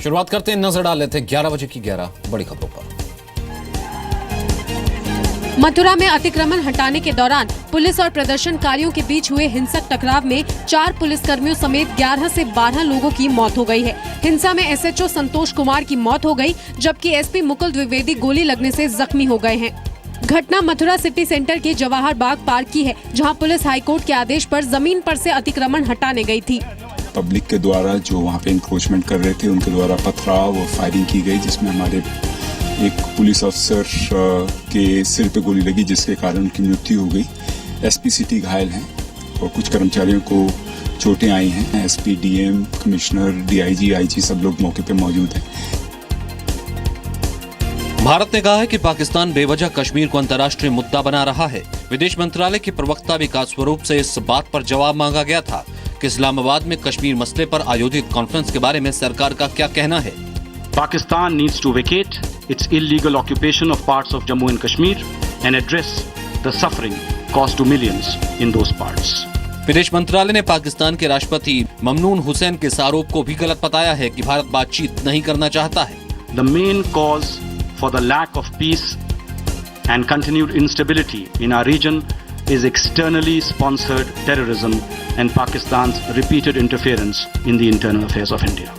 शुरुआत करते हैं, नजर डाल लेते हैं 11 बजे की 11 बड़ी खबरों पर। मथुरा में अतिक्रमण हटाने के दौरान पुलिस और प्रदर्शनकारियों के बीच हुए हिंसक टकराव में 4 पुलिसकर्मियों समेत 11 से 12 लोगों की मौत हो गई है। हिंसा में एसएचओ संतोष कुमार की मौत हो गई, जबकि एसपी मुकुल द्विवेदी गोली लगने से जख्मी हो गए हैं। घटना मथुरा सिटी सेंटर के जवाहर बाग पार्क की है, जहां पुलिस हाईकोर्ट के आदेश पर जमीन पर से अतिक्रमण हटाने गई थी। पब्लिक के द्वारा जो वहाँ पे इंक्रोचमेंट कर रहे थे, उनके द्वारा पथराव और फायरिंग की गई, जिसमें हमारे एक पुलिस अफसर के सिर पे गोली लगी, जिसके कारण उनकी मृत्यु हो गई। एसपी सिटी घायल हैं और कुछ कर्मचारियों को चोटें आई हैं। SP, DM, commissioner, DIG, IG सब लोग मौके पे मौजूद हैं। भारत ने कहा है कि पाकिस्तान बेवजह कश्मीर को अंतर्राष्ट्रीय मुद्दा बना रहा है। विदेश मंत्रालय के प्रवक्ता विकास स्वरूप से इस बात पर जवाब मांगा गया था कि इस्लामाबाद में कश्मीर मसले पर आयोजित कॉन्फ्रेंस के बारे में सरकार का क्या कहना है। Pakistan needs to vacate its illegal occupation of parts of Jammu and Kashmir and address the suffering caused to millions in those parts. विदेश मंत्रालय ने पाकिस्तान के राष्ट्रपति ममनून हुसैन के इस आरोप को भी गलत बताया है कि भारत बातचीत नहीं करना चाहता है। The main cause for the lack of peace and continued instability in our region is externally sponsored terrorism and Pakistan's repeated interference in the internal affairs of India.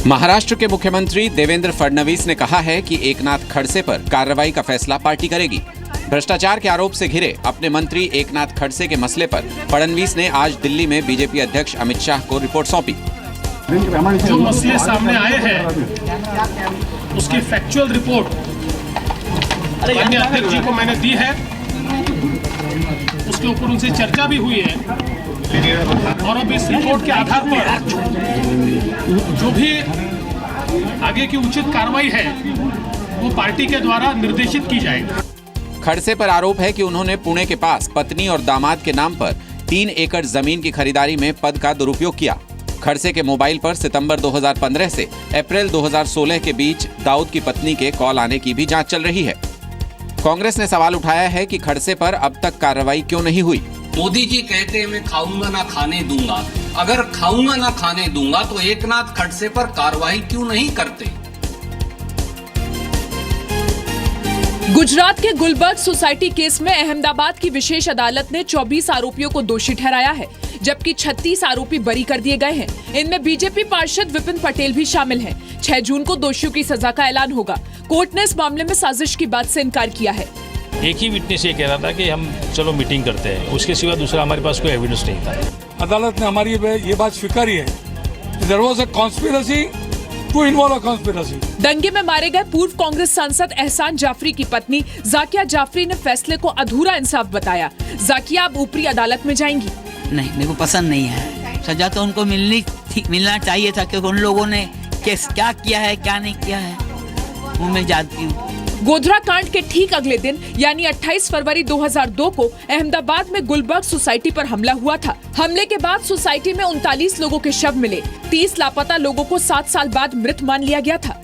Maharashtra के मुख्यमंत्री देवेंद्र फडणवीस ने कहा है कि एकनाथ खड़से पर कार्रवाई का फैसला पार्टी करेगी। भ्रष्टाचार के आरोप से घिरे अपने मंत्री एकनाथ खड़से के मसले पर फडणवीस ने आज दिल्ली में बीजेपी अध्यक्ष अमित शाह को रिपोर्ट सौंपी। जो मसले सामने आए हैं उसकी फैक्चुअल रिपोर्ट माननीय अध्यक्ष जी को मैंने दी है, उसके ऊपर उनसे चर्चा भी हुई है और अब इस रिपोर्ट के आधार पर जो भी आगे की उचित कार्रवाई है वो पार्टी के द्वारा निर्देशित की जाएगी। खड़से पर आरोप है कि उन्होंने पुणे के पास पत्नी और दामाद के नाम पर 3 एकड़ जमीन की खरीदारी में पद का दुरुपयोग किया। खड़से के मोबाइल पर सितंबर 2015 से अप्रैल 2016 के बीच दाऊद की पत्नी के कॉल आने की भी जांच चल रही है। कांग्रेस ने सवाल उठाया है कि खड़से पर अब तक कार्रवाई क्यों नहीं हुई। मोदी जी कहते हैं मैं खाऊंगा ना खाने दूंगा, अगर खाऊंगा ना खाने दूंगा तो एकनाथ खड़से पर कार्रवाई क्यों नहीं करते। गुजरात के गुलबर्ग सोसाइटी केस में अहमदाबाद की विशेष अदालत ने 24 आरोपियों को दोषी ठहराया है, जबकि 36 आरोपी बरी कर दिए गए हैं। इनमें बीजेपी पार्षद विपिन पटेल भी शामिल हैं। 6 जून को दोषियों की सजा का ऐलान होगा। कोर्ट ने इस मामले में साजिश की बात से इनकार किया है। एक ही विटनेस ये कह रहा था कि हम चलो मीटिंग करते हैं, उसके सिवा दूसरा हमारे पास कोई एविडेंस नहीं था। अदालत ने हमारी ये बात स्वीकारी है, there was a conspiracy to involve a conspiracy. दंगे में मारे गए पूर्व कांग्रेस सांसद एहसान जाफरी की पत्नी जाकिया जाफरी ने फैसले को अधूरा इंसाफ बताया। जाकिया अब ऊपरी अदालत में जाएंगी। नहीं, मेरे को पसंद नहीं है। सजा तो उनको मिलना चाहिए था, क्योंकि उन लोगों ने क्या किया है क्या नहीं किया है वो मैं जानती हूँ। गोधरा कांड के ठीक अगले दिन यानी 28 फरवरी 2002 को अहमदाबाद में गुलबर्ग सोसाइटी पर हमला हुआ था। हमले के बाद सोसाइटी में 39 लोगों के शव मिले। 30 लापता लोगों को 7 साल बाद मृत मान लिया गया था।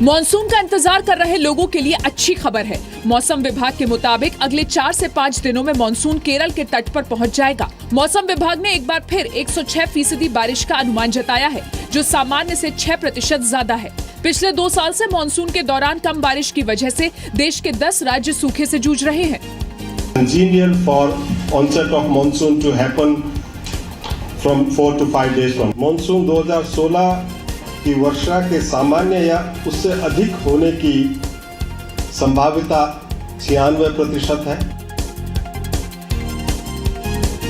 मॉनसून का इंतजार कर रहे लोगों के लिए अच्छी खबर है। मौसम विभाग के मुताबिक अगले 4 से 5 दिनों में मॉनसून केरल के तट पर पहुंच जाएगा। मौसम विभाग ने एक बार फिर 106% बारिश का अनुमान जताया है, जो सामान्य से 6% ज्यादा है। पिछले 2 साल से मॉनसून के दौरान कम बारिश की वजह से देश के 10 राज्य सूखे से जूझ रहे हैं। Congenial for onset of monsoon to happen from 4 to 5 days from monsoon 2016 की वर्षा के सामान्य या उससे अधिक होने की संभाव्यता 96% है।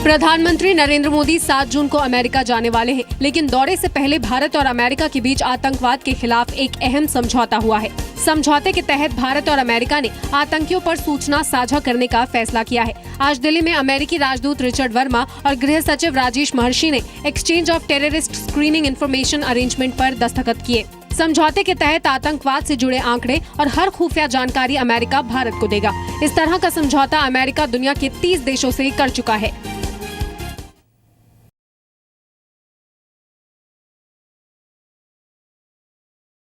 प्रधानमंत्री नरेंद्र मोदी 7 जून को अमेरिका जाने वाले हैं, लेकिन दौरे से पहले भारत और अमेरिका के बीच आतंकवाद के खिलाफ एक अहम समझौता हुआ है। समझौते के तहत भारत और अमेरिका ने आतंकियों पर सूचना साझा करने का फैसला किया है। आज दिल्ली में अमेरिकी राजदूत रिचर्ड वर्मा और गृह सचिव राजेश महर्षि ने exchange of terrorist screening information arrangement पर दस्तखत किए। समझौते के तहत आतंकवाद से जुड़े आंकड़े और हर खुफिया जानकारी अमेरिका भारत को देगा। इस तरह का समझौता अमेरिका दुनिया के 30 देशों से कर चुका है।